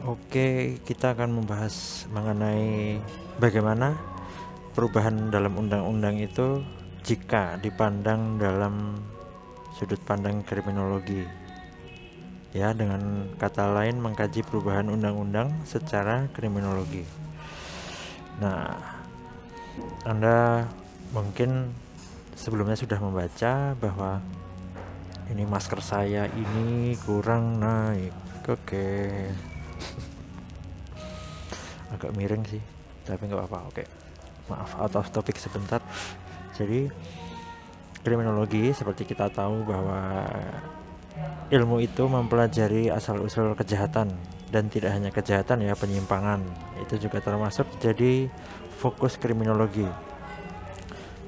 Oke, kita akan membahas mengenai bagaimana perubahan dalam undang-undang itu jika dipandang dalam sudut pandang kriminologi. Ya, dengan kata lain mengkaji perubahan undang-undang secara kriminologi. Nah, Anda mungkin sebelumnya sudah membaca bahwa ini masker saya ini kurang naik. Oke. Agak miring sih, tapi nggak apa-apa. Oke, maaf out of topic sebentar. Jadi kriminologi seperti kita tahu bahwa ilmu itu mempelajari asal-usul kejahatan, dan tidak hanya kejahatan ya, penyimpangan itu juga termasuk jadi fokus kriminologi.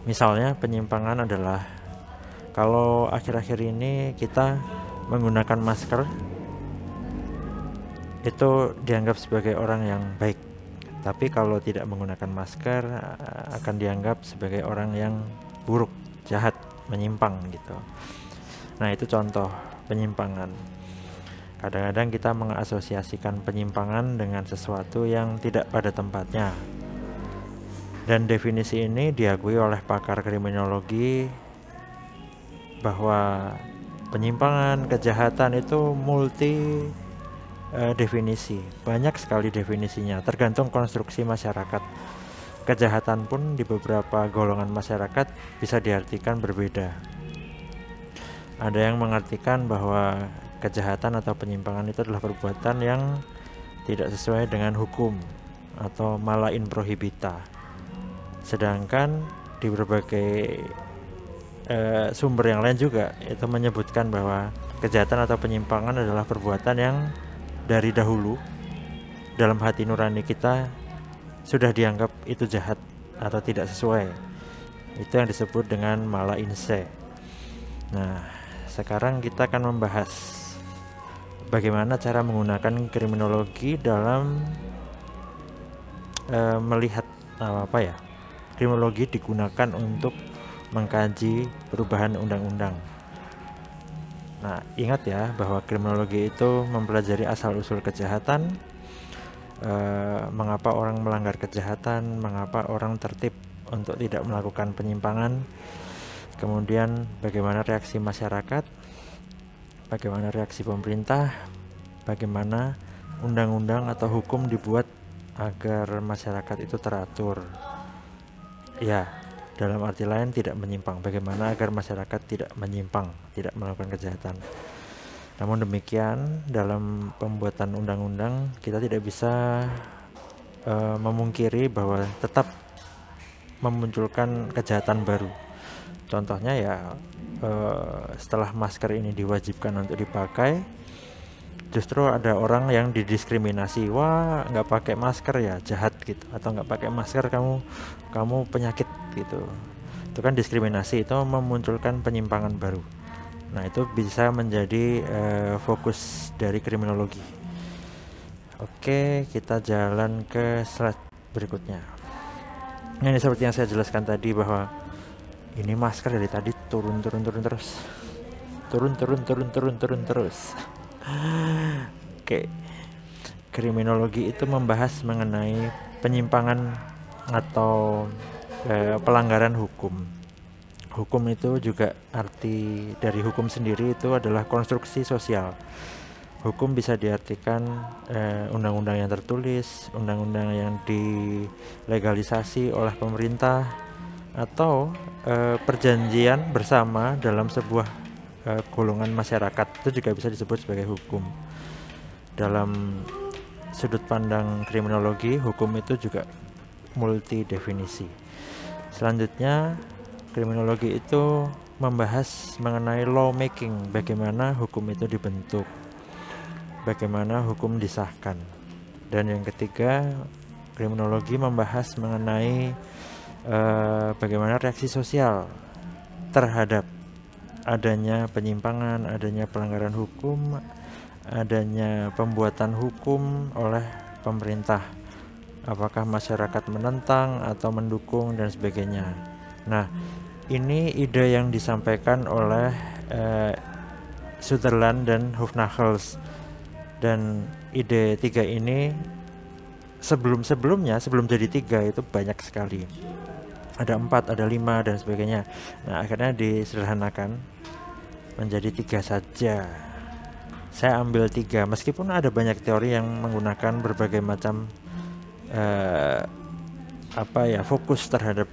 Misalnya penyimpangan adalah kalau akhir-akhir ini kita menggunakan masker itu dianggap sebagai orang yang baik. Tapi kalau tidak menggunakan masker akan dianggap sebagai orang yang buruk, jahat, menyimpang gitu. Nah, itu contoh penyimpangan. Kadang-kadang kita mengasosiasikan penyimpangan dengan sesuatu yang tidak pada tempatnya. Dan definisi ini diakui oleh pakar kriminologi bahwa penyimpangan, kejahatan itu multi definisi, banyak sekali definisinya, tergantung konstruksi masyarakat. Kejahatan pun di beberapa golongan masyarakat bisa diartikan berbeda. Ada yang mengartikan bahwa kejahatan atau penyimpangan itu adalah perbuatan yang tidak sesuai dengan hukum atau malah in prohibita. Sedangkan di berbagai sumber yang lain juga itu menyebutkan bahwa kejahatan atau penyimpangan adalah perbuatan yang dari dahulu dalam hati nurani kita sudah dianggap itu jahat atau tidak sesuai. Itu yang disebut dengan mala in se. Nah, sekarang kita akan membahas bagaimana cara menggunakan kriminologi dalam melihat kriminologi digunakan untuk mengkaji perubahan undang-undang. Nah, ingat ya bahwa kriminologi itu mempelajari asal-usul kejahatan, mengapa orang melanggar kejahatan, mengapa orang tertib untuk tidak melakukan penyimpangan, kemudian bagaimana reaksi masyarakat, bagaimana reaksi pemerintah, bagaimana undang-undang atau hukum dibuat agar masyarakat itu teratur. Ya, dalam arti lain tidak menyimpang. Bagaimana agar masyarakat tidak menyimpang, tidak melakukan kejahatan. Namun demikian, dalam pembuatan undang-undang kita tidak bisa memungkiri bahwa tetap memunculkan kejahatan baru. Contohnya ya, setelah masker ini diwajibkan untuk dipakai, justru ada orang yang didiskriminasi. Wah, nggak pakai masker ya jahat gitu, atau nggak pakai masker kamu penyakit gitu. Itu kan diskriminasi, itu memunculkan penyimpangan baru. Nah, itu bisa menjadi fokus dari kriminologi. Oke, kita jalan ke slide berikutnya. Nah, ini seperti yang saya jelaskan tadi bahwa ini masker dari tadi turun terus. Turun terus. Oke. Kriminologi itu membahas mengenai penyimpangan atau pelanggaran hukum. Hukum itu juga arti dari hukum sendiri itu adalah konstruksi sosial. Hukum bisa diartikan undang-undang yang tertulis, undang-undang yang dilegalisasi oleh pemerintah, atau perjanjian bersama dalam sebuah golongan masyarakat. Itu juga bisa disebut sebagai hukum. Dalam sudut pandang kriminologi, hukum itu juga multi definisi. Selanjutnya, kriminologi itu membahas mengenai law making, bagaimana hukum itu dibentuk, bagaimana hukum disahkan. Dan yang ketiga, kriminologi membahas mengenai bagaimana reaksi sosial terhadap adanya penyimpangan, adanya pelanggaran hukum, adanya pembuatan hukum oleh pemerintah. Apakah masyarakat menentang atau mendukung dan sebagainya. Nah, ini ide yang disampaikan oleh Sutherland dan Hufnagels, dan ide 3 ini sebelum-sebelumnya, sebelum jadi 3 itu banyak sekali. Ada 4, ada 5 dan sebagainya. Nah, akhirnya disederhanakan menjadi 3 saja. Saya ambil 3 meskipun ada banyak teori yang menggunakan berbagai macam fokus terhadap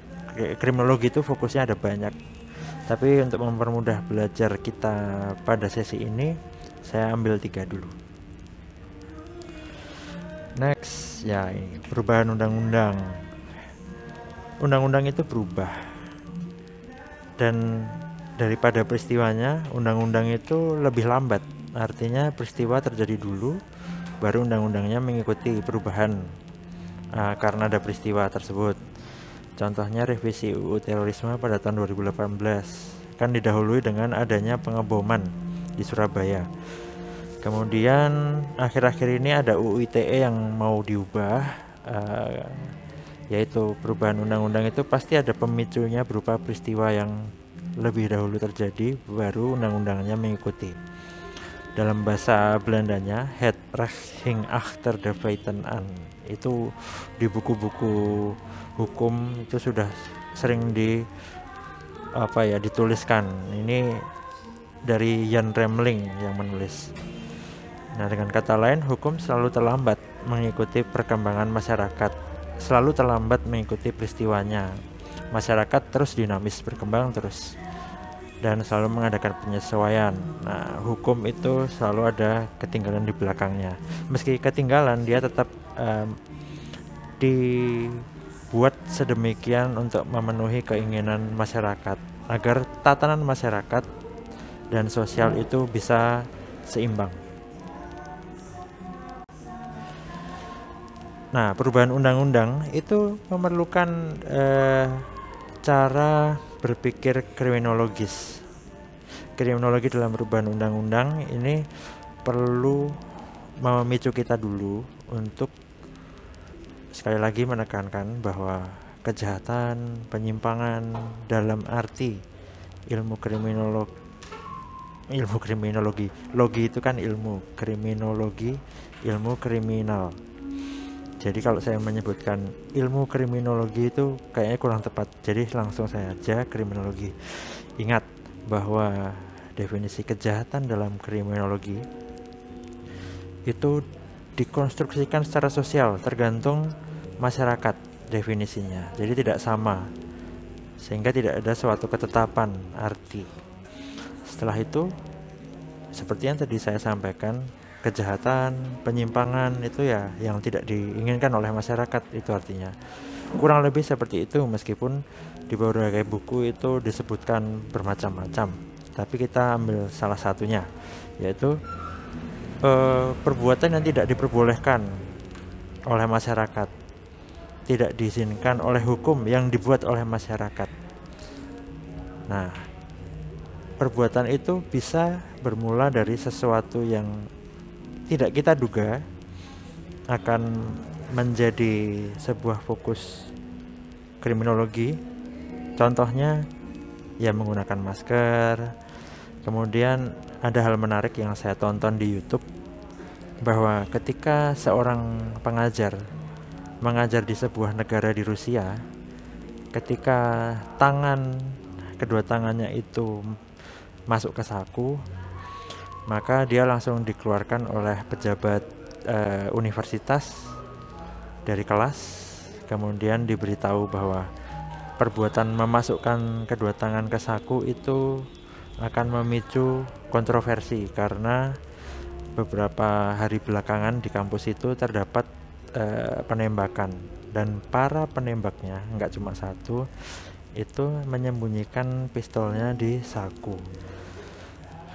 kriminologi. Itu fokusnya ada banyak. Tapi untuk mempermudah belajar kita pada sesi ini, saya ambil 3 dulu. Next, ya ini perubahan undang-undang. Undang-undang itu berubah. Dan daripada peristiwanya, undang-undang itu lebih lambat. Artinya peristiwa terjadi dulu, baru undang-undangnya mengikuti perubahan karena ada peristiwa tersebut. Contohnya revisi UU terorisme pada tahun 2018 kan didahului dengan adanya pengeboman di Surabaya. Kemudian akhir-akhir ini ada UU ITE yang mau diubah, yaitu perubahan undang-undang itu pasti ada pemicunya berupa peristiwa yang lebih dahulu terjadi, baru undang-undangnya mengikuti. Dalam bahasa Belandanya, Het recht ging achter de feiten aan. Itu di buku-buku hukum itu sudah sering dituliskan. Ini dari Jan Remling yang menulis. Nah, dengan kata lain, hukum selalu terlambat mengikuti perkembangan masyarakat, selalu terlambat mengikuti peristiwanya. Masyarakat terus dinamis, berkembang terus, dan selalu mengadakan penyesuaian. Nah, hukum itu selalu ada ketinggalan di belakangnya. Meski ketinggalan, dia tetap dibuat sedemikian untuk memenuhi keinginan masyarakat, agar tatanan masyarakat dan sosial itu bisa seimbang. Nah, perubahan undang-undang itu memerlukan cara berpikir kriminologis. Kriminologi dalam perubahan undang-undang ini perlu memicu kita dulu untuk sekali lagi menekankan bahwa kejahatan, penyimpangan dalam arti ilmu kriminologi. Logi itu kan ilmu, kriminologi, ilmu kriminal. Jadi kalau saya menyebutkan ilmu kriminologi itu kayaknya kurang tepat. Jadi langsung saja kriminologi. Ingat bahwa definisi kejahatan dalam kriminologi itu dikonstruksikan secara sosial, tergantung masyarakat definisinya. Jadi tidak sama, sehingga tidak ada suatu ketetapan arti. Setelah itu, seperti yang tadi saya sampaikan, kejahatan, penyimpangan itu ya yang tidak diinginkan oleh masyarakat, itu artinya. Kurang lebih seperti itu, meskipun di beberapa buku itu disebutkan bermacam-macam. Tapi kita ambil salah satunya, yaitu perbuatan yang tidak diperbolehkan oleh masyarakat, tidak diizinkan oleh hukum yang dibuat oleh masyarakat. Nah, perbuatan itu bisa bermula dari sesuatu yang tidak kita duga akan menjadi sebuah fokus kriminologi. Contohnya ya menggunakan masker. Kemudian ada hal menarik yang saya tonton di YouTube, bahwa ketika seorang pengajar mengajar di sebuah negara di Rusia, ketika kedua tangannya itu masuk ke saku, maka dia langsung dikeluarkan oleh pejabat universitas dari kelas. Kemudian diberitahu bahwa perbuatan memasukkan kedua tangan ke saku itu akan memicu kontroversi, karena beberapa hari belakangan di kampus itu terdapat penembakan, dan para penembaknya nggak cuma satu, itu menyembunyikan pistolnya di saku.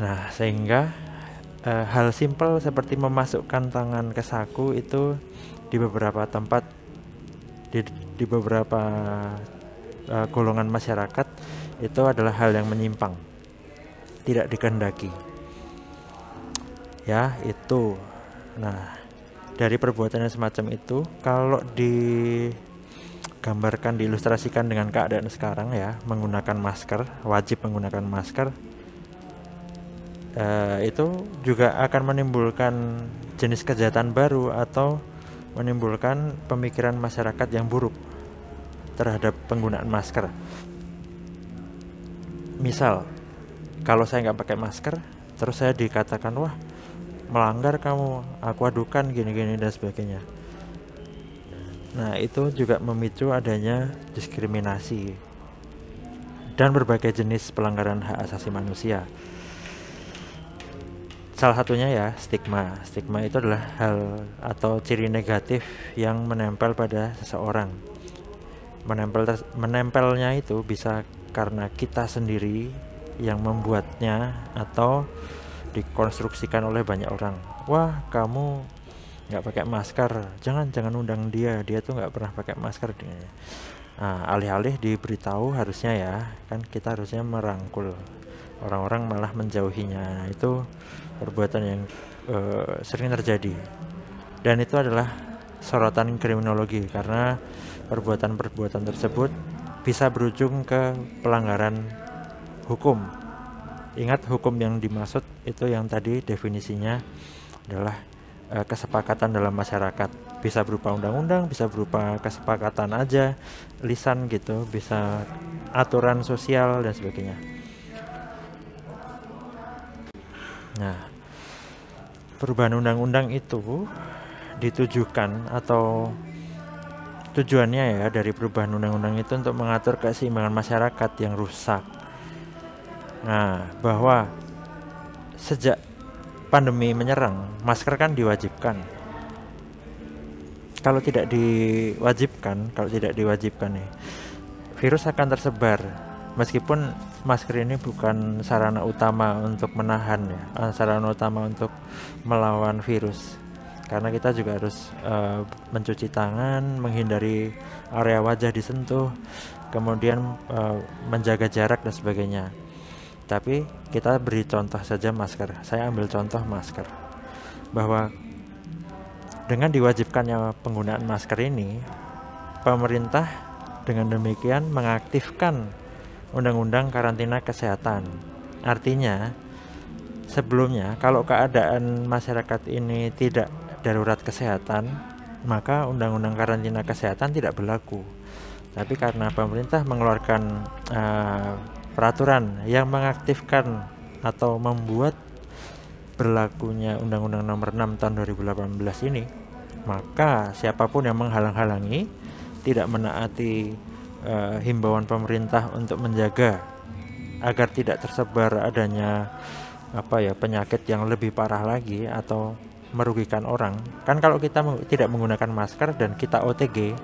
Nah, sehingga hal simpel seperti memasukkan tangan ke saku itu di beberapa tempat, di beberapa golongan masyarakat itu adalah hal yang menyimpang, tidak dikehendaki. Ya, itu. Nah, dari perbuatan yang semacam itu, kalau digambarkan, diilustrasikan dengan keadaan sekarang ya, menggunakan masker, wajib menggunakan masker, itu juga akan menimbulkan jenis kejahatan baru atau menimbulkan pemikiran masyarakat yang buruk terhadap penggunaan masker. Misal, kalau saya nggak pakai masker, terus saya dikatakan, wah melanggar kamu, aku adukan gini-gini dan sebagainya. Nah, itu juga memicu adanya diskriminasi dan berbagai jenis pelanggaran hak asasi manusia. Salah satunya ya stigma. Stigma itu adalah hal atau ciri negatif yang menempel pada seseorang. Menempelnya itu bisa karena kita sendiri yang membuatnya atau dikonstruksikan oleh banyak orang. Wah, kamu nggak pakai masker, jangan undang dia tuh nggak pernah pakai masker. Nah, alih-alih diberitahu harusnya ya, kan kita harusnya merangkul, orang-orang malah menjauhinya. Nah, itu perbuatan yang sering terjadi, dan itu adalah sorotan kriminologi karena perbuatan-perbuatan tersebut bisa berujung ke pelanggaran hukum. Ingat, hukum yang dimaksud itu yang tadi definisinya adalah kesepakatan dalam masyarakat. Bisa berupa undang-undang, bisa berupa kesepakatan aja, lisan gitu, bisa aturan sosial dan sebagainya. Nah, perubahan undang-undang itu ditujukan atau tujuannya ya dari perubahan undang-undang itu untuk mengatur keseimbangan masyarakat yang rusak. Nah, bahwa sejak pandemi menyerang, masker kan diwajibkan. Kalau tidak diwajibkan nih, virus akan tersebar. Meskipun masker ini bukan sarana utama untuk menahan ya, sarana utama untuk melawan virus. Karena kita juga harus mencuci tangan, menghindari area wajah disentuh, kemudian menjaga jarak dan sebagainya. Tapi kita beri contoh saja masker. Saya ambil contoh masker, bahwa dengan diwajibkannya penggunaan masker ini, pemerintah dengan demikian mengaktifkan undang-undang karantina kesehatan. Artinya, sebelumnya kalau keadaan masyarakat ini tidak darurat kesehatan, maka undang-undang karantina kesehatan tidak berlaku. Tapi karena pemerintah mengeluarkan peraturan yang mengaktifkan atau membuat berlakunya Undang-Undang Nomor 6 Tahun 2018 ini, maka siapapun yang menghalang-halangi, tidak menaati himbauan pemerintah untuk menjaga agar tidak tersebar adanya penyakit yang lebih parah lagi atau merugikan orang. Kan kalau kita tidak menggunakan masker dan kita OTG,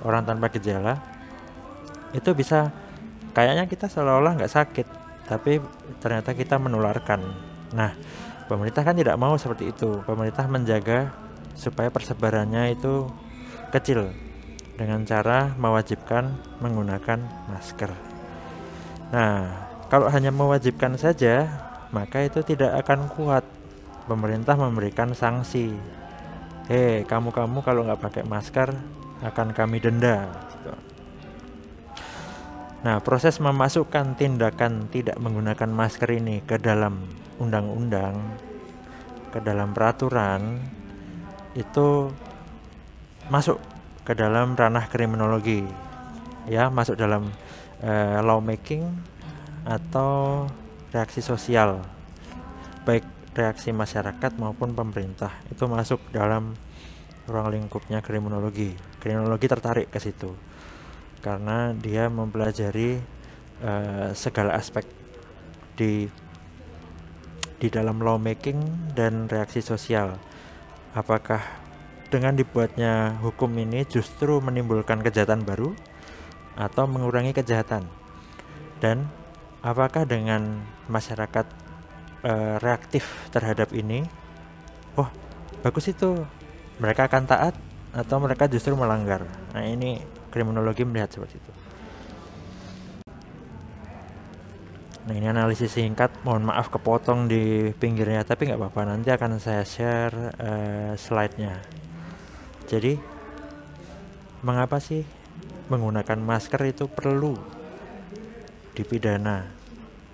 orang tanpa gejala, itu bisa kayaknya kita seolah-olah nggak sakit, tapi ternyata kita menularkan. Nah, pemerintah kan tidak mau seperti itu. Pemerintah menjaga supaya persebarannya itu kecil dengan cara mewajibkan menggunakan masker. Nah, kalau hanya mewajibkan saja, maka itu tidak akan kuat. Pemerintah memberikan sanksi. Kamu kalau nggak pakai masker akan kami denda. Gitu. Nah, proses memasukkan tindakan tidak menggunakan masker ini ke dalam undang-undang, ke dalam peraturan, itu masuk ke dalam ranah kriminologi, ya, masuk dalam lawmaking atau reaksi sosial, baik reaksi masyarakat maupun pemerintah, itu masuk dalam ruang lingkupnya kriminologi. Kriminologi tertarik ke situ karena dia mempelajari segala aspek di dalam lawmaking dan reaksi sosial. Apakah dengan dibuatnya hukum ini justru menimbulkan kejahatan baru atau mengurangi kejahatan? Dan apakah dengan masyarakat reaktif terhadap ini, bagus itu, mereka akan taat atau mereka justru melanggar? Nah, ini kriminologi melihat seperti itu. Nah, ini analisis singkat, mohon maaf kepotong di pinggirnya, tapi nggak apa-apa, nanti akan saya share slide-nya. Jadi, mengapa sih menggunakan masker itu perlu dipidana?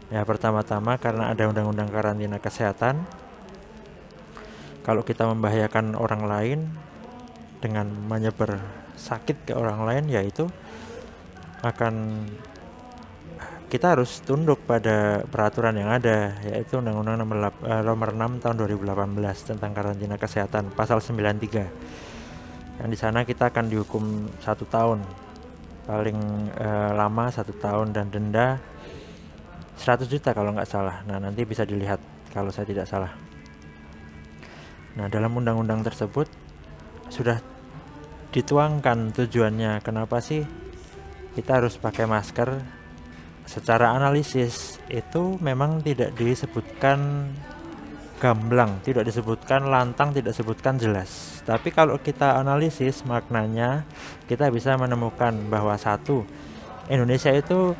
Ya, pertama-tama karena ada undang-undang karantina kesehatan. Kalau kita membahayakan orang lain dengan menyebar sakit ke orang lain, yaitu akan kita harus tunduk pada peraturan yang ada, yaitu Undang-Undang nomor 6 tahun 2018 tentang karantina kesehatan pasal 93. Yang di sana kita akan dihukum 1 tahun, paling lama 1 tahun, dan denda 100 juta kalau nggak salah. Nah, nanti bisa dilihat kalau saya tidak salah. Nah, dalam undang-undang tersebut sudah dituangkan tujuannya kenapa sih kita harus pakai masker. Secara analisis itu memang tidak disebutkan gamblang, tidak disebutkan lantang, tidak disebutkan jelas. Tapi kalau kita analisis maknanya, kita bisa menemukan bahwa satu, Indonesia itu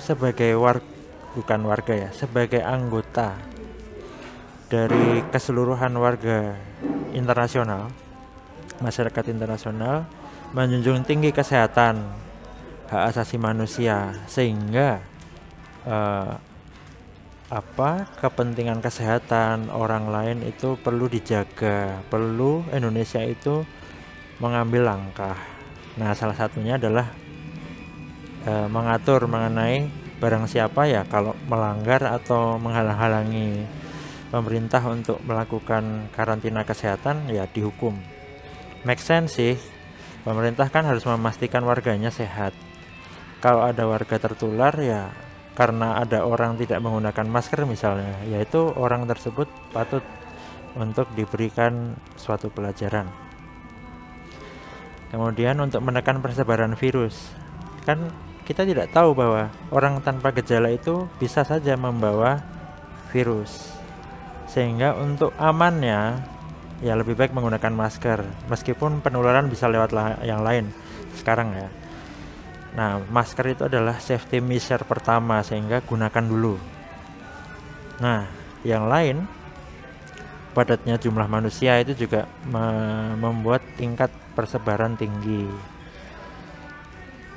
sebagai bukan warga ya, sebagai anggota dari keseluruhan warga internasional, masyarakat internasional, menjunjung tinggi kesehatan, hak asasi manusia, sehingga kepentingan kesehatan orang lain itu perlu dijaga, perlu Indonesia itu mengambil langkah. Nah, salah satunya adalah mengatur mengenai barang siapa ya kalau melanggar atau menghalang-halangi pemerintah untuk melakukan karantina kesehatan, ya dihukum. Make sense sih, pemerintah kan harus memastikan warganya sehat. Kalau ada warga tertular, ya karena ada orang tidak menggunakan masker misalnya, yaitu orang tersebut patut untuk diberikan suatu pelajaran. Kemudian untuk menekan persebaran virus, kan kita tidak tahu bahwa orang tanpa gejala itu bisa saja membawa virus, sehingga untuk amannya ya lebih baik menggunakan masker, meskipun penularan bisa lewat yang lain sekarang ya. Nah, masker itu adalah safety measure pertama, sehingga gunakan dulu. Nah, yang lain, padatnya jumlah manusia itu juga membuat tingkat persebaran tinggi.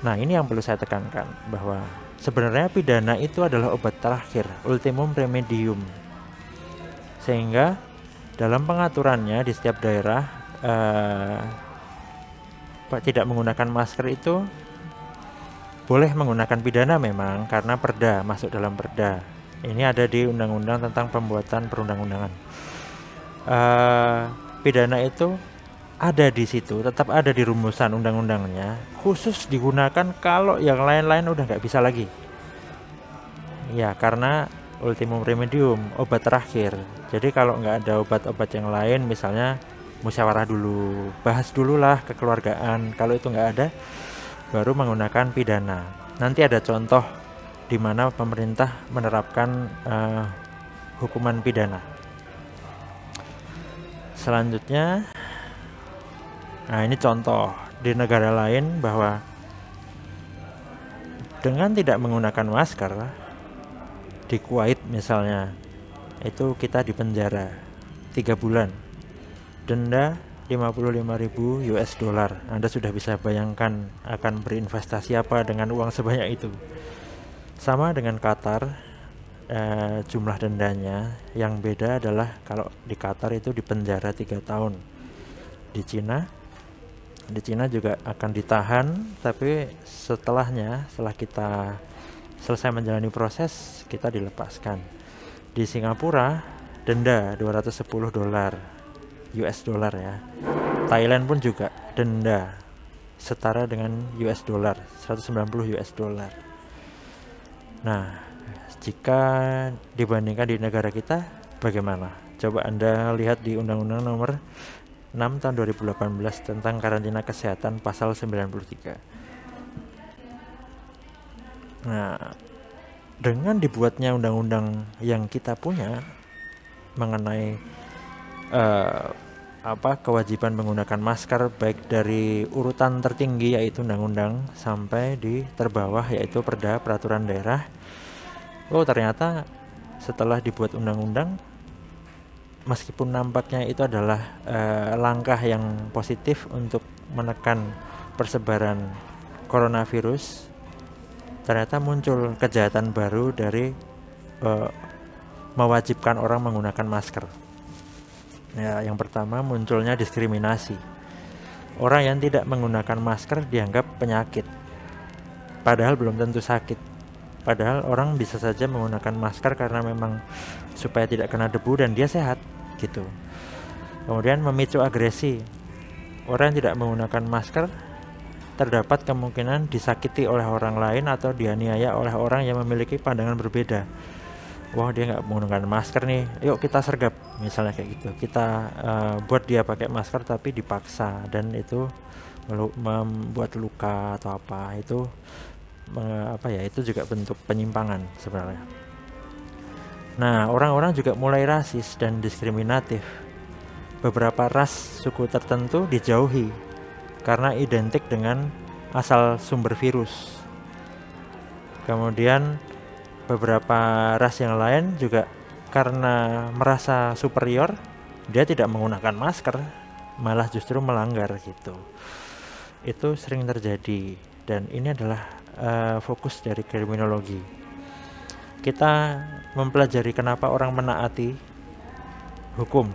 Nah, ini yang perlu saya tekankan, bahwa sebenarnya pidana itu adalah obat terakhir, ultimum remedium. Sehingga dalam pengaturannya di setiap daerah tidak menggunakan masker itu boleh menggunakan pidana memang, karena perda, masuk dalam perda. Ini ada di undang-undang tentang pembuatan perundang-undangan. Pidana itu ada di situ, tetap ada di rumusan undang-undangnya, khusus digunakan kalau yang lain-lain udah nggak bisa lagi. Ya, karena ultimum remedium, obat terakhir. Jadi kalau nggak ada obat-obat yang lain, misalnya musyawarah dulu, bahas dulu lah kekeluargaan. Kalau itu nggak ada, baru menggunakan pidana. Nanti ada contoh di mana pemerintah menerapkan hukuman pidana. Selanjutnya, nah ini contoh di negara lain bahwa dengan tidak menggunakan masker, di Kuwait misalnya, itu kita dipenjara 3 bulan, denda 55.000 US dollar. Anda sudah bisa bayangkan akan berinvestasi apa dengan uang sebanyak itu. Sama dengan Qatar, jumlah dendanya. Yang beda adalah kalau di Qatar itu dipenjara 3 tahun. Di Cina juga akan ditahan, tapi setelah kita selesai menjalani proses, kita dilepaskan. Di Singapura denda 210 dolar US dollar ya. Thailand pun juga denda setara dengan US dollar 190 US dollar. Nah, jika dibandingkan di negara kita bagaimana? Coba Anda lihat di Undang-Undang nomor 6 tahun 2018 tentang karantina kesehatan pasal 93. Nah, dengan dibuatnya undang-undang yang kita punya mengenai kewajiban menggunakan masker, baik dari urutan tertinggi yaitu undang-undang sampai di terbawah yaitu perda, peraturan daerah. Ternyata setelah dibuat undang-undang, meskipun nampaknya itu adalah langkah yang positif untuk menekan persebaran coronavirus, ternyata muncul kejahatan baru dari mewajibkan orang menggunakan masker. Ya, yang pertama munculnya diskriminasi. Orang yang tidak menggunakan masker dianggap penyakit, padahal belum tentu sakit. Padahal orang bisa saja menggunakan masker karena memang supaya tidak kena debu dan dia sehat gitu. Kemudian memicu agresi. Orang yang tidak menggunakan masker terdapat kemungkinan disakiti oleh orang lain atau dianiaya oleh orang yang memiliki pandangan berbeda. Wah, dia nggak menggunakan masker nih, yuk kita sergap, misalnya kayak gitu. Kita buat dia pakai masker tapi dipaksa, dan itu membuat luka atau apa, itu itu juga bentuk penyimpangan sebenarnya. Nah, orang-orang juga mulai rasis dan diskriminatif. Beberapa ras suku tertentu dijauhi karena identik dengan asal sumber virus. Kemudian beberapa ras yang lain juga karena merasa superior, dia tidak menggunakan masker, malah justru melanggar gitu. Itu sering terjadi, dan ini adalah fokus dari kriminologi. Kita mempelajari kenapa orang menaati hukum,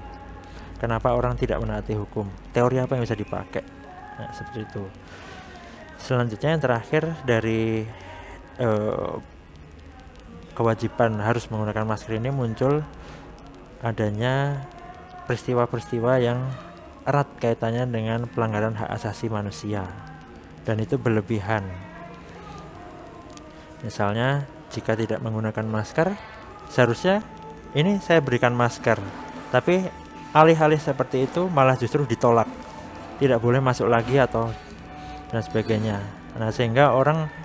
kenapa orang tidak menaati hukum, teori apa yang bisa dipakai. Nah, seperti itu. Selanjutnya yang terakhir dari kewajiban harus menggunakan masker ini muncul adanya peristiwa-peristiwa yang erat kaitannya dengan pelanggaran hak asasi manusia, dan itu berlebihan. Misalnya, jika tidak menggunakan masker, seharusnya ini saya berikan masker, tapi alih-alih seperti itu malah justru ditolak, tidak boleh masuk lagi atau dan sebagainya. Nah, sehingga orang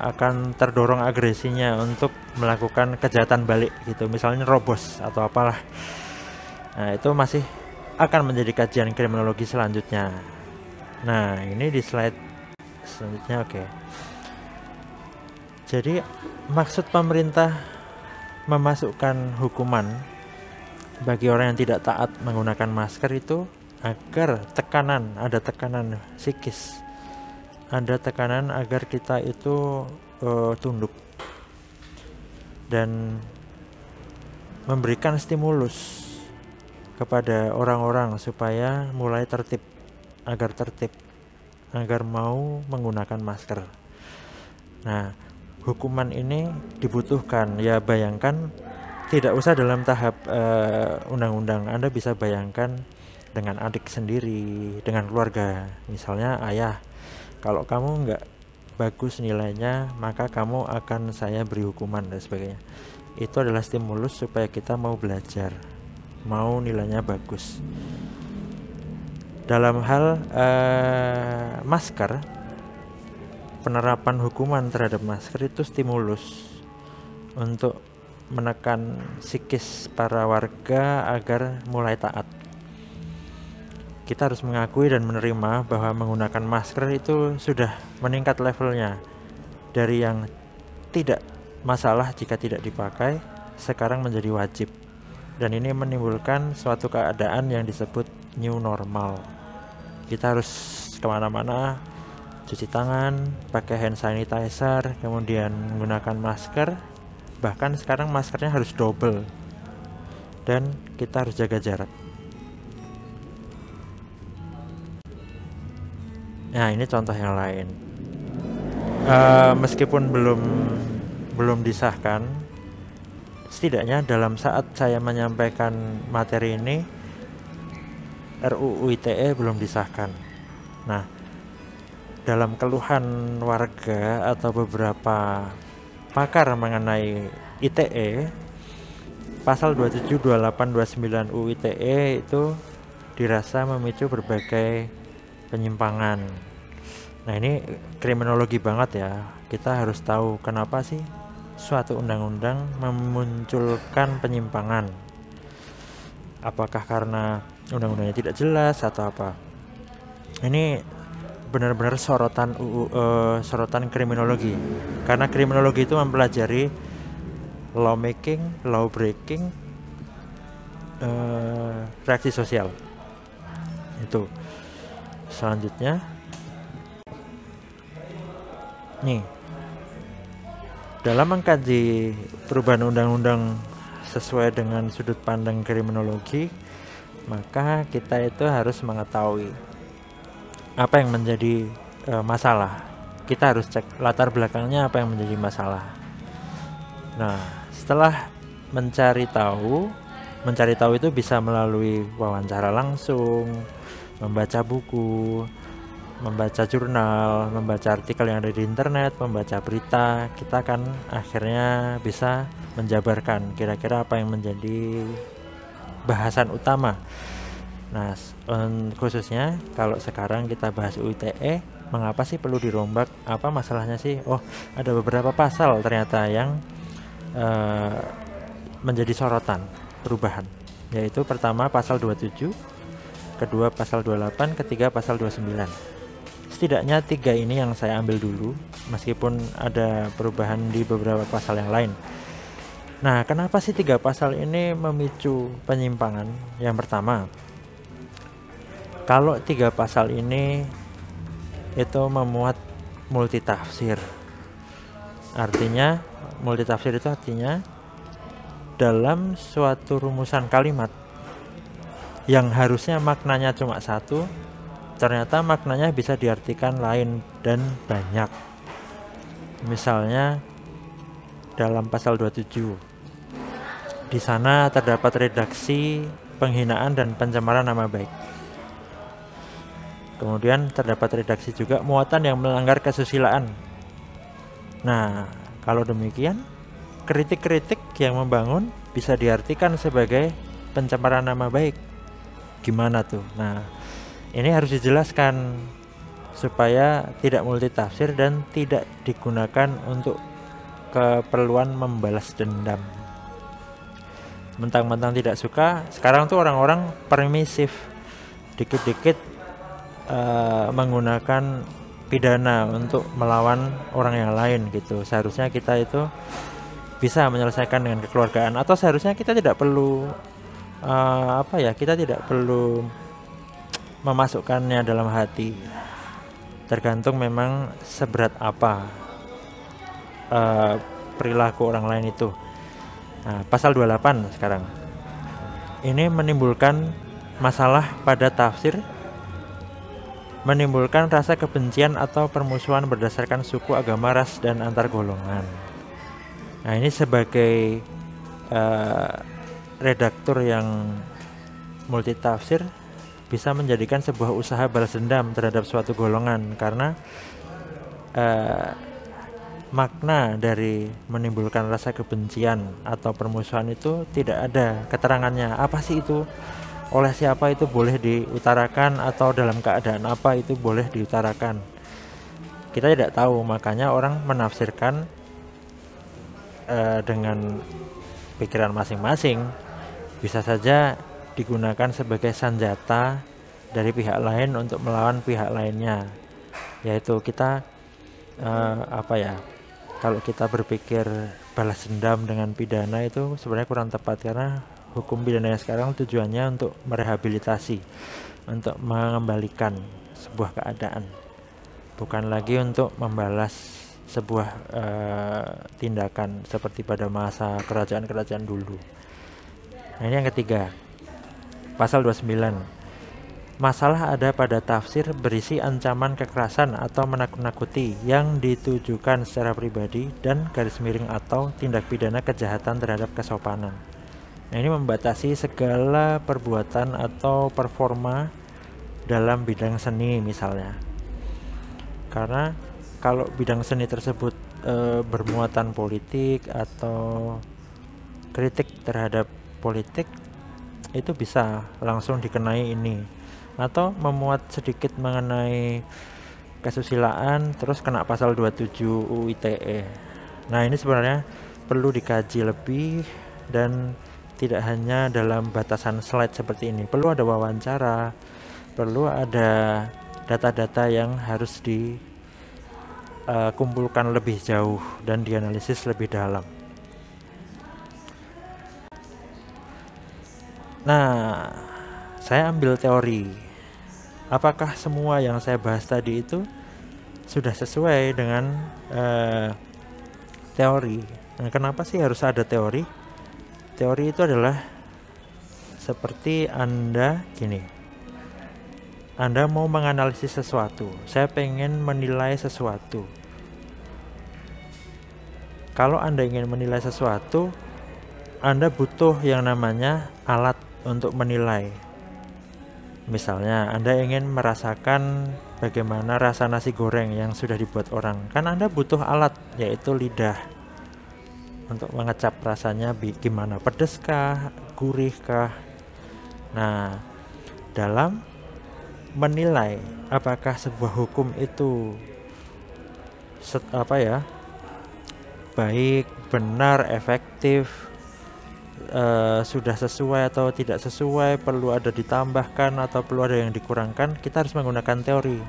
akan terdorong agresinya untuk melakukan kejahatan balik gitu, misalnya robos atau apalah. Nah, itu masih akan menjadi kajian kriminologi selanjutnya. Nah, ini di slide selanjutnya. Oke. Jadi maksud pemerintah memasukkan hukuman bagi orang yang tidak taat menggunakan masker itu agar ada tekanan psikis, ada tekanan agar kita itu tunduk, dan memberikan stimulus kepada orang-orang supaya mulai tertib, agar mau menggunakan masker. Nah, hukuman ini dibutuhkan. Ya, bayangkan, tidak usah dalam tahap undang-undang. Anda bisa bayangkan dengan adik sendiri, dengan keluarga. Misalnya ayah, kalau kamu nggak bagus nilainya, maka kamu akan saya beri hukuman dan sebagainya. Itu adalah stimulus supaya kita mau belajar, mau nilainya bagus. Dalam hal masker, penerapan hukuman terhadap masker itu stimulus untuk menekan psikis para warga agar mulai taat. Kita harus mengakui dan menerima bahwa menggunakan masker itu sudah meningkat levelnya, dari yang tidak masalah jika tidak dipakai, sekarang menjadi wajib. Dan ini menimbulkan suatu keadaan yang disebut new normal. Kita harus kemana-mana cuci tangan, pakai hand sanitizer, kemudian menggunakan masker. Bahkan sekarang maskernya harus double, dan kita harus jaga jarak. Nah, ini contoh yang lain. Meskipun belum disahkan, setidaknya dalam saat saya menyampaikan materi ini, RUU ITE belum disahkan. Nah, dalam keluhan warga atau beberapa pakar mengenai ITE, pasal 27, 28, 29 UU ITE itu dirasa memicu berbagai penyimpangan. Nah, ini kriminologi banget ya. Kita harus tahu kenapa sih suatu undang-undang memunculkan penyimpangan. Apakah karena undang-undangnya tidak jelas atau apa? Ini benar-benar sorotan kriminologi. Karena kriminologi itu mempelajari lawmaking, law breaking, reaksi sosial. Itu. Selanjutnya, nih, dalam mengkaji perubahan undang-undang sesuai dengan sudut pandang kriminologi, maka kita itu harus mengetahui apa yang menjadi masalah. Kita harus cek latar belakangnya apa yang menjadi masalah. Nah, setelah mencari tahu itu bisa melalui wawancara langsung, membaca buku, membaca jurnal, membaca artikel yang ada di internet, membaca berita. Kita kan akhirnya bisa menjabarkan kira-kira apa yang menjadi bahasan utama. Nah, khususnya kalau sekarang kita bahas UITE, mengapa sih perlu dirombak? Apa masalahnya sih? Oh, ada beberapa pasal ternyata yang menjadi sorotan perubahan, yaitu pertama pasal 27, kedua pasal 28, ketiga pasal 29. Setidaknya 3 ini yang saya ambil dulu, meskipun ada perubahan di beberapa pasal yang lain. Nah, kenapa sih 3 pasal ini memicu penyimpangan? Yang pertama, kalau 3 pasal ini itu memuat multitafsir. Artinya, multitafsir itu artinya dalam suatu rumusan kalimat yang harusnya maknanya cuma satu, ternyata maknanya bisa diartikan lain dan banyak. Misalnya dalam pasal 27, di sana terdapat redaksi penghinaan dan pencemaran nama baik. Kemudian terdapat redaksi juga muatan yang melanggar kesusilaan. Nah, kalau demikian, kritik-kritik yang membangun bisa diartikan sebagai pencemaran nama baik. Gimana tuh? Nah, ini harus dijelaskan supaya tidak multitafsir dan tidak digunakan untuk keperluan membalas dendam. Mentang-mentang tidak suka, sekarang tuh orang-orang permisif, dikit-dikit menggunakan pidana untuk melawan orang yang lain gitu. Seharusnya kita itu bisa menyelesaikan dengan kekeluargaan, atau seharusnya kita tidak perlu kita tidak perlu memasukkannya dalam hati. Tergantung memang seberat apa perilaku orang lain itu. Nah, pasal 28 sekarang. Ini menimbulkan masalah pada tafsir, menimbulkan rasa kebencian atau permusuhan berdasarkan suku, agama, ras, dan antar golongan. Nah, ini sebagai redaktur yang multitafsir bisa menjadikan sebuah usaha balas dendam terhadap suatu golongan, karena makna dari menimbulkan rasa kebencian atau permusuhan itu tidak ada keterangannya. Apa sih itu? Oleh siapa itu boleh diutarakan, atau dalam keadaan apa itu boleh diutarakan? Kita tidak tahu, makanya orang menafsirkan dengan pikiran masing-masing. Bisa saja digunakan sebagai senjata dari pihak lain untuk melawan pihak lainnya. Yaitu kita kalau kita berpikir balas dendam dengan pidana itu sebenarnya kurang tepat, karena hukum pidana sekarang tujuannya untuk merehabilitasi, untuk mengembalikan sebuah keadaan, bukan lagi untuk membalas sebuah tindakan seperti pada masa kerajaan-kerajaan dulu. Nah, ini yang ketiga, pasal 29. Masalah ada pada tafsir berisi ancaman kekerasan atau menakut-nakuti yang ditujukan secara pribadi dan garis miring atau tindak pidana kejahatan terhadap kesopanan. Nah, ini membatasi segala perbuatan atau performa dalam bidang seni misalnya. Karena kalau bidang seni tersebut bermuatan politik atau kritik terhadap politik, itu bisa langsung dikenai ini. Atau memuat sedikit mengenai kesusilaan, terus kena pasal 27 UITE. Nah, ini sebenarnya perlu dikaji lebih, dan tidak hanya dalam batasan slide seperti ini. Perlu ada wawancara, perlu ada data-data yang harus dikumpulkan lebih jauh dan dianalisis lebih dalam. Nah, saya ambil teori. Apakah semua yang saya bahas tadi itu sudah sesuai dengan teori? Nah, kenapa sih harus ada teori? Teori itu adalah seperti Anda gini, Anda mau menganalisis sesuatu, saya pengen menilai sesuatu. Kalau Anda ingin menilai sesuatu, Anda butuh yang namanya alat untuk menilai. Misalnya Anda ingin merasakan bagaimana rasa nasi goreng yang sudah dibuat orang, kan Anda butuh alat, yaitu lidah, untuk mengecap rasanya gimana, pedeskah, gurihkah. Nah, dalam menilai apakah sebuah hukum itu baik, benar, efektif, sudah sesuai atau tidak sesuai, perlu ada ditambahkan atau perlu ada yang dikurangkan, kita harus menggunakan teori.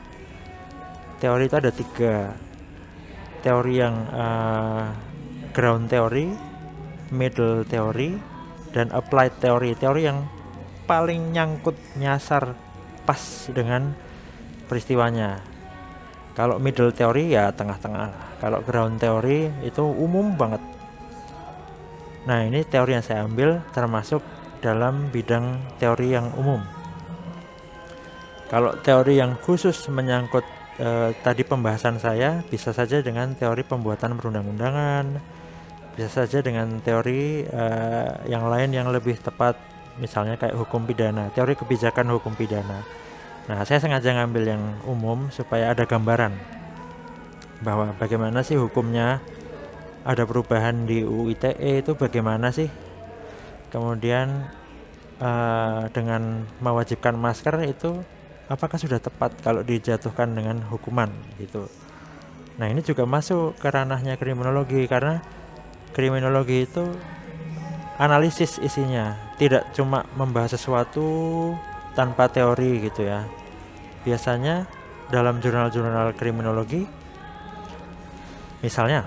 Teori itu ada 3. Teori yang ground theory, middle theory, dan applied theory. Teori yang paling nyangkut, nyasar, pas dengan peristiwanya. Kalau middle theory ya tengah-tengah. Kalau ground theory itu umum banget. Nah, ini teori yang saya ambil termasuk dalam bidang teori yang umum. Kalau teori yang khusus menyangkut tadi pembahasan saya, bisa saja dengan teori pembuatan perundang-undangan, bisa saja dengan teori yang lain yang lebih tepat, misalnya kayak hukum pidana, teori kebijakan hukum pidana. Nah, saya sengaja ngambil yang umum supaya ada gambaran bahwa bagaimana sih hukumnya, ada perubahan di UU ITE itu bagaimana sih, kemudian dengan mewajibkan masker itu apakah sudah tepat kalau dijatuhkan dengan hukuman gitu. Nah, ini juga masuk ke ranahnya kriminologi, karena kriminologi itu analisis isinya, tidak cuma membahas sesuatu tanpa teori gitu ya. Biasanya dalam jurnal-jurnal kriminologi, misalnya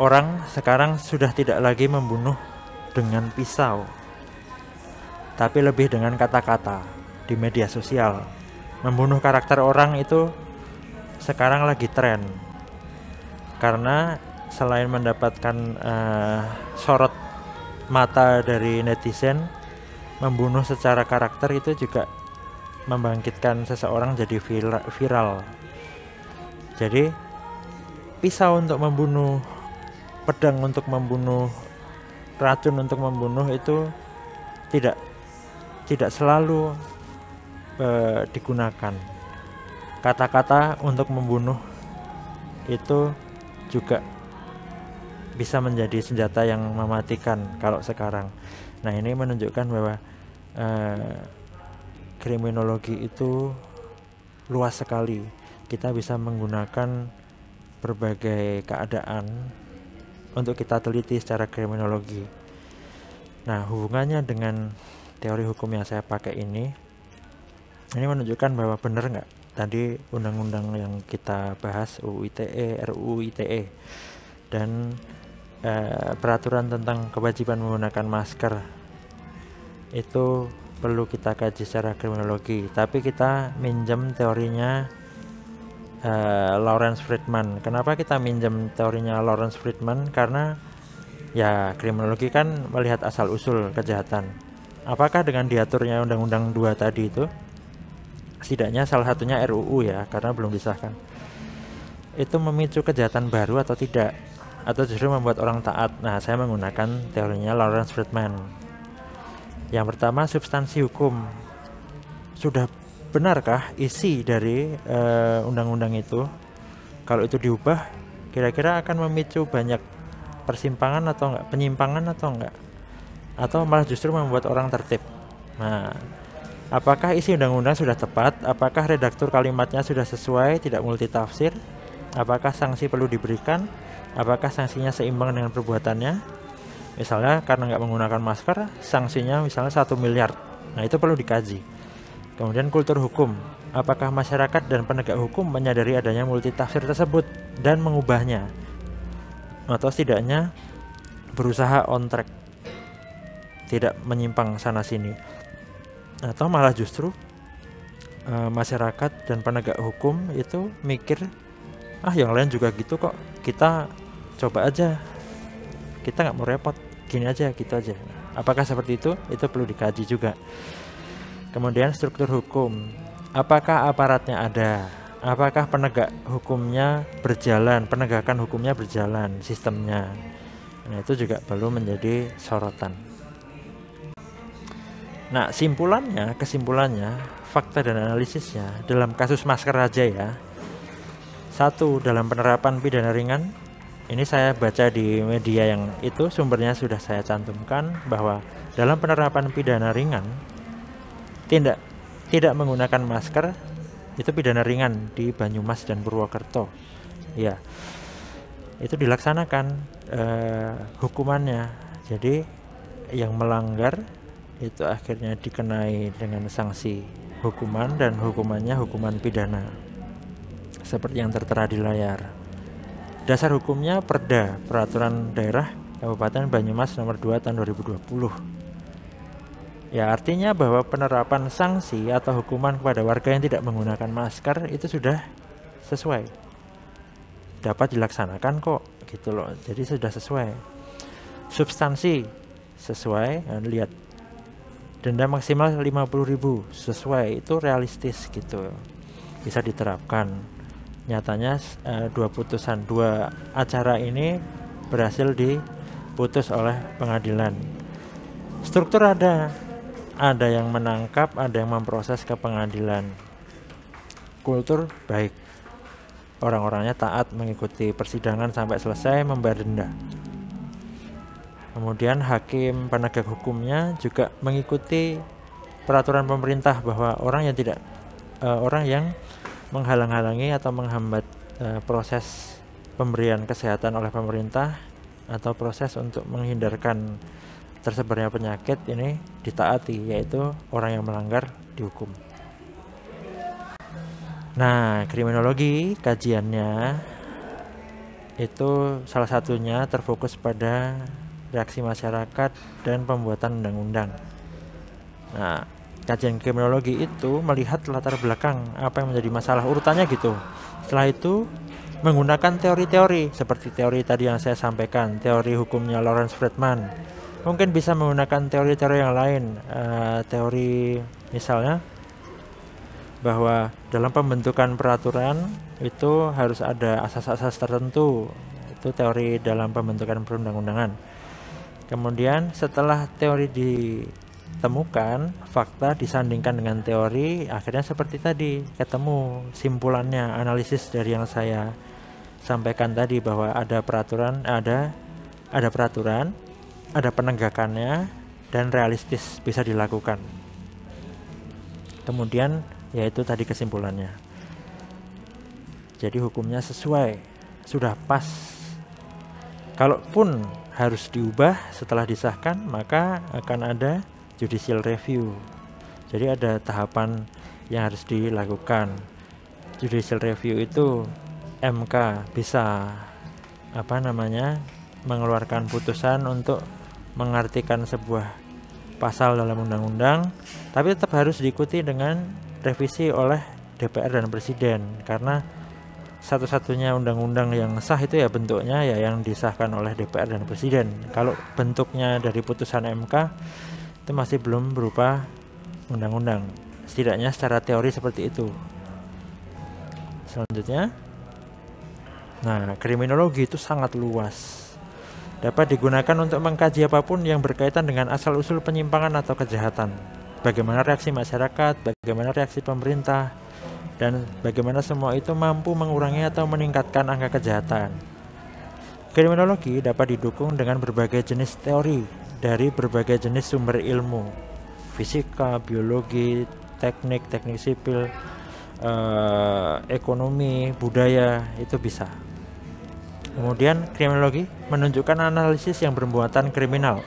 orang sekarang sudah tidak lagi membunuh dengan pisau, tapi lebih dengan kata-kata di media sosial. Membunuh karakter orang itu sekarang lagi tren, karena selain mendapatkan sorot mata dari netizen, membunuh secara karakter itu juga membangkitkan seseorang jadi viral. Jadi pisau untuk membunuh, pedang untuk membunuh, racun untuk membunuh itu tidak selalu digunakan. Kata-kata untuk membunuh itu juga bisa menjadi senjata yang mematikan kalau sekarang. Nah, ini menunjukkan bahwa kriminologi itu luas sekali. Kita bisa menggunakan berbagai keadaan untuk kita teliti secara kriminologi. Nah, hubungannya dengan teori hukum yang saya pakai ini menunjukkan bahwa benar nggak tadi undang-undang yang kita bahas, UU ITE, RUU ITE, dan peraturan tentang kewajiban menggunakan masker itu perlu kita kaji secara kriminologi. Tapi kita minjem teorinya Lawrence Friedman. Kenapa kita minjem teorinya Lawrence Friedman? Karena ya kriminologi kan melihat asal-usul kejahatan. Apakah dengan diaturnya Undang-Undang 2 tadi itu, setidaknya salah satunya RUU ya, karena belum disahkan, itu memicu kejahatan baru atau tidak, atau justru membuat orang taat. Nah, saya menggunakan teorinya Lawrence Friedman. Yang pertama, substansi hukum. Sudah benarkah isi dari undang-undang itu? Kalau itu diubah, kira-kira akan memicu banyak persimpangan atau enggak, penyimpangan atau enggak, atau malah justru membuat orang tertib. Nah, apakah isi undang-undang sudah tepat? Apakah redaktur kalimatnya sudah sesuai, tidak multitafsir? Apakah sanksi perlu diberikan? Apakah sanksinya seimbang dengan perbuatannya? Misalnya karena nggak menggunakan masker, sanksinya misalnya 1 miliar. Nah, itu perlu dikaji. Kemudian kultur hukum. Apakah masyarakat dan penegak hukum menyadari adanya multitafsir tersebut dan mengubahnya? Atau setidaknya berusaha on track, tidak menyimpang sana-sini. Atau malah justru masyarakat dan penegak hukum itu mikir, yang lain juga gitu kok, kita coba aja, kita nggak mau repot, gini aja, gitu aja. Apakah seperti itu? Itu perlu dikaji juga. Kemudian struktur hukum, apakah aparatnya ada? Apakah penegak hukumnya berjalan, penegakan hukumnya berjalan, sistemnya? Nah, itu juga perlu menjadi sorotan. Nah, kesimpulannya, fakta dan analisisnya dalam kasus masker aja ya. 1. Dalam penerapan pidana ringan, ini saya baca di media yang itu, sumbernya sudah saya cantumkan, bahwa dalam penerapan pidana ringan tidak menggunakan masker itu pidana ringan di Banyumas dan Purwokerto. Ya, itu dilaksanakan hukumannya. Jadi yang melanggar itu akhirnya dikenai dengan sanksi hukuman, dan hukumannya hukuman pidana seperti yang tertera di layar. Dasar hukumnya Perda Peraturan Daerah Kabupaten Banyumas nomor 2 tahun 2020. Ya, artinya bahwa penerapan sanksi atau hukuman kepada warga yang tidak menggunakan masker itu sudah sesuai, dapat dilaksanakan kok, gitu loh. Jadi sudah sesuai. Substansi sesuai, lihat denda maksimal 50.000 sesuai, itu realistis gitu, bisa diterapkan. Nyatanya dua acara ini berhasil diputus oleh pengadilan. Struktur ada yang menangkap, ada yang memproses ke pengadilan. Kultur baik, orang-orangnya taat mengikuti persidangan sampai selesai, membayar denda. Kemudian hakim penegak hukumnya juga mengikuti peraturan pemerintah, bahwa orang yang menghalang-halangi atau menghambat proses pemberian kesehatan oleh pemerintah atau proses untuk menghindarkan tersebarnya penyakit ini ditaati, yaitu orang yang melanggar dihukum. Nah, kriminologi kajiannya itu salah satunya terfokus pada reaksi masyarakat dan pembuatan undang-undang. Nah, kajian kriminologi itu melihat latar belakang apa yang menjadi masalah, urutannya gitu. Setelah itu menggunakan teori-teori seperti teori tadi yang saya sampaikan, teori hukumnya Lawrence Friedman. Mungkin bisa menggunakan teori-teori yang lain, teori misalnya bahwa dalam pembentukan peraturan itu harus ada asas-asas tertentu, itu teori dalam pembentukan perundang-undangan. Kemudian setelah teori ditemukan, fakta disandingkan dengan teori, akhirnya seperti tadi ketemu simpulannya, analisis dari yang saya sampaikan tadi, bahwa ada peraturan, ada penegakannya, dan realistis bisa dilakukan. Kemudian yaitu tadi kesimpulannya. Jadi hukumnya sesuai, sudah pas. Kalaupun harus diubah setelah disahkan, maka akan ada judicial review. Jadi ada tahapan yang harus dilakukan. Judicial review itu MK bisa mengeluarkan putusan untuk mengartikan sebuah pasal dalam undang-undang, tapi tetap harus diikuti dengan revisi oleh DPR dan Presiden, karena satu-satunya undang-undang yang sah itu ya bentuknya ya yang disahkan oleh DPR dan Presiden. Kalau bentuknya dari putusan MK itu masih belum berupa undang-undang, setidaknya secara teori seperti itu. Selanjutnya, nah, kriminologi itu sangat luas, dapat digunakan untuk mengkaji apapun yang berkaitan dengan asal-usul penyimpangan atau kejahatan. Bagaimana reaksi masyarakat, bagaimana reaksi pemerintah, dan bagaimana semua itu mampu mengurangi atau meningkatkan angka kejahatan. Kriminologi dapat didukung dengan berbagai jenis teori dari berbagai jenis sumber ilmu, fisika, biologi, teknik sipil, ekonomi, budaya, itu bisa. Kemudian kriminologi menunjukkan analisis yang bermuatan kriminal,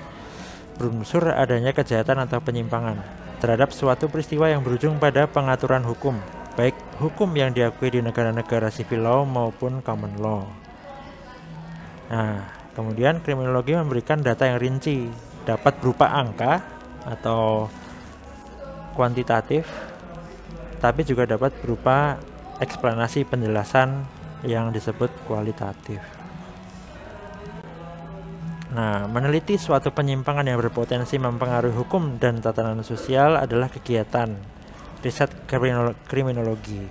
berunsur adanya kejahatan atau penyimpangan terhadap suatu peristiwa yang berujung pada pengaturan hukum, baik hukum yang diakui di negara-negara civil law maupun common law. Nah, kemudian kriminologi memberikan data yang rinci, dapat berupa angka atau kuantitatif, tapi juga dapat berupa eksplanasi penjelasan yang disebut kualitatif. Nah, meneliti suatu penyimpangan yang berpotensi mempengaruhi hukum dan tatanan sosial adalah kegiatan riset kriminologi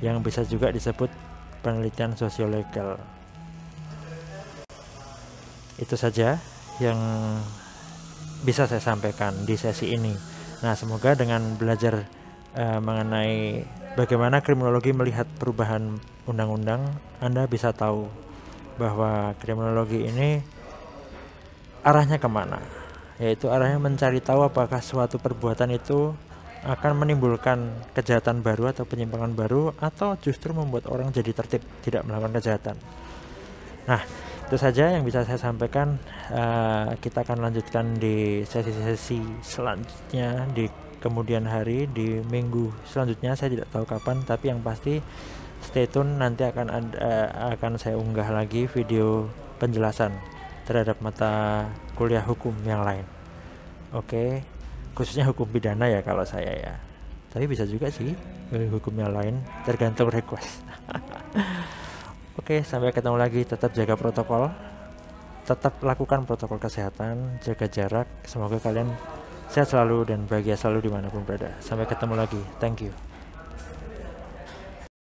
yang bisa juga disebut penelitian sosiolegal. Itu saja yang bisa saya sampaikan di sesi ini. Nah, semoga dengan belajar mengenai bagaimana kriminologi melihat perubahan undang-undang, Anda bisa tahu bahwa kriminologi ini arahnya kemana, yaitu arahnya mencari tahu apakah suatu perbuatan itu akan menimbulkan kejahatan baru atau penyimpangan baru, atau justru membuat orang jadi tertib, tidak melakukan kejahatan. Nah, itu saja yang bisa saya sampaikan. Kita akan lanjutkan di sesi-sesi selanjutnya di kemudian hari, di minggu selanjutnya. Saya tidak tahu kapan, tapi yang pasti stay tune, nanti akan saya unggah lagi video penjelasan terhadap mata kuliah hukum yang lain. Oke, khususnya hukum pidana ya kalau saya ya. Tapi bisa juga sih hukum yang lain, tergantung request. Oke, sampai ketemu lagi. Tetap jaga protokol, tetap lakukan protokol kesehatan, jaga jarak. Semoga kalian sehat selalu dan bahagia selalu dimanapun berada. Sampai ketemu lagi. Thank you.